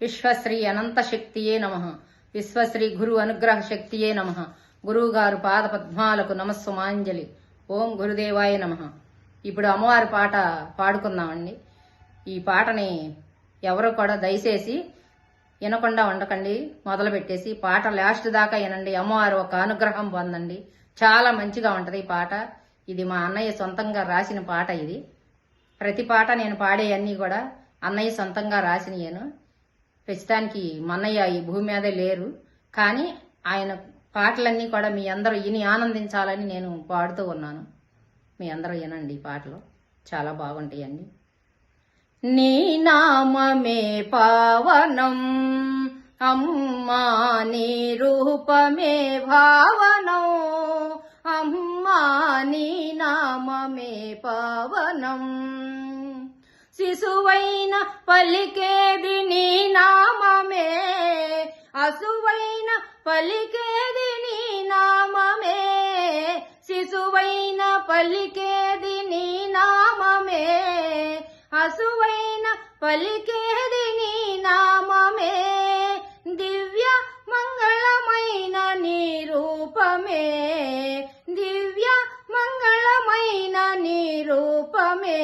విశ్వశ్రీ అనంత శక్తియే నమః. విశ్వశ్రీ గురు అనుగ్రహ శక్తియే నమః. గురువుగారు పాద పద్మాలకు నమస్సుమాంజలి. ఓం గురుదేవాయ నమః. ఇప్పుడు అమ్మవారి పాట పాడుకుందామండి. ఈ పాటని ఎవరు కూడా దయచేసి వినకుండా ఉండకండి, మొదలు పెట్టేసి పాట లాస్ట్ దాకా వినండి. అమ్మవారు ఒక అనుగ్రహం పొందండి. చాలా మంచిగా ఉంటది ఈ పాట. ఇది మా అన్నయ్య సొంతంగా రాసిన పాట. ఇది ప్రతి పాట నేను పాడే అన్నీ కూడా అన్నయ్య సొంతంగా రాసినయేను. ప్రస్తుతానికి మా అన్నయ్య ఈ భూమి మీదే లేరు, కానీ ఆయన పాటలన్నీ కూడా మీ అందరూ విని ఆనందించాలని నేను పాడుతూ ఉన్నాను. మీ అందరూ వినండి, ఈ పాటలు చాలా బాగుంటాయండి. నీ నామమే పావనం అమ్మా, నీ రూపమే భావనం అమ్మా, నీ నామమే పావనం. శిశువైన పలికేది నీ నామమే, అసువైన పలికేది నీ నామమే. శిశువైన పలికేది నీ నామమే, అసువైన పలికేది నీ నామమే. దివ్య మంగళమైన నీ రూపమే, దివ్య మంగళమైన నీ రూపమే.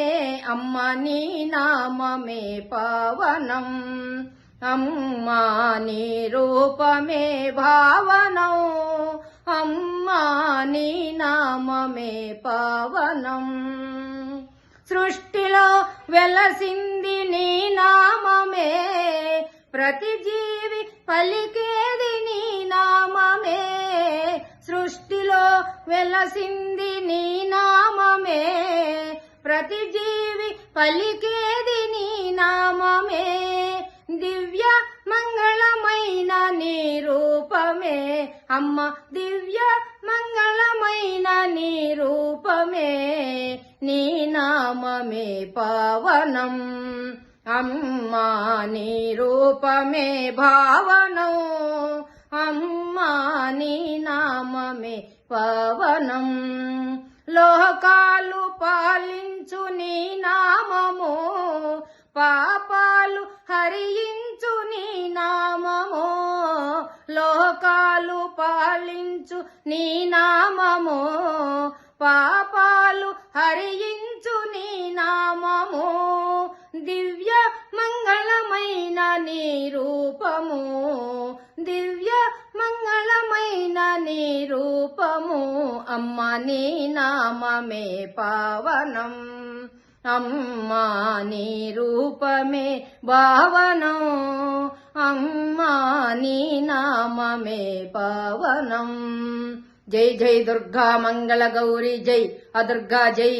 అమ్మ నీ నామమే పావనం అమ్మా, నీ రూపమే భావనం అమ్మా, నీ నామమే పావనం. సృష్టిలో వెలసింది నీ నామమే, ప్రతి జీవి పలికేది నీ నామమే. సృష్టిలో వెలసింది నీ నామమే, ప్రతి జీవి పలికేది నీ నామమే. దివ్య మంగళమైన నీ రూపమే అమ్మ, దివ్య మంగళమైన నీ రూపమే. నీ నామమే పావనం అమ్మా, నీ రూపమే భావనం అమ్మా, నీ నామమే పావనం. లోకాలు పాలించు నీ నామము, పాపాలు హరించు నీ నామము. లోకాలు పాలించు నీ నామము, పాపాలు హరించు నీ నామము. దివ్య మంగళమైన నీ రూపము, దివ్య మంగళమైన నీ రూపము. అమ్మ నీ నామమే పావనం అమ్మా, నీ రూపమే భావనం అమ్మా, నీ నామమే పావనం. జై జై దుర్గా మంగళ గౌరీ జై అదుర్గా జై.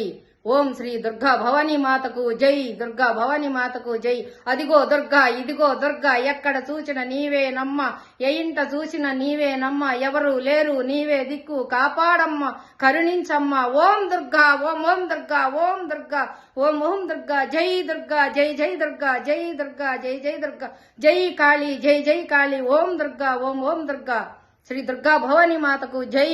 ఓం శ్రీ దుర్గా భవానీ మాతకు జై, దుర్గా భవానీ మాతకు జై. అదిగో దుర్గా, ఇదిగో దుర్గా, ఎక్కడ చూచిన నీవే నమ్మ, ఏ ఇంట చూసిన నీవే నమ్మ. ఎవరు లేరు నీవే దిక్కు, కాపాడమ్మ కరుణించమ్మ. ఓం దుర్గా, ఓం ఓం దుర్గా, ఓం దుర్గా, ఓం ఓం దుర్గా. జై దుర్గా, జై జై దుర్గా, జై దుర్గా, జై జై దుర్గా. జై కాళీ, జై జై కాళీ. ఓం దుర్గా, ఓం ఓం దుర్గా. శ్రీ దుర్గా భవానీ మాతకు జై.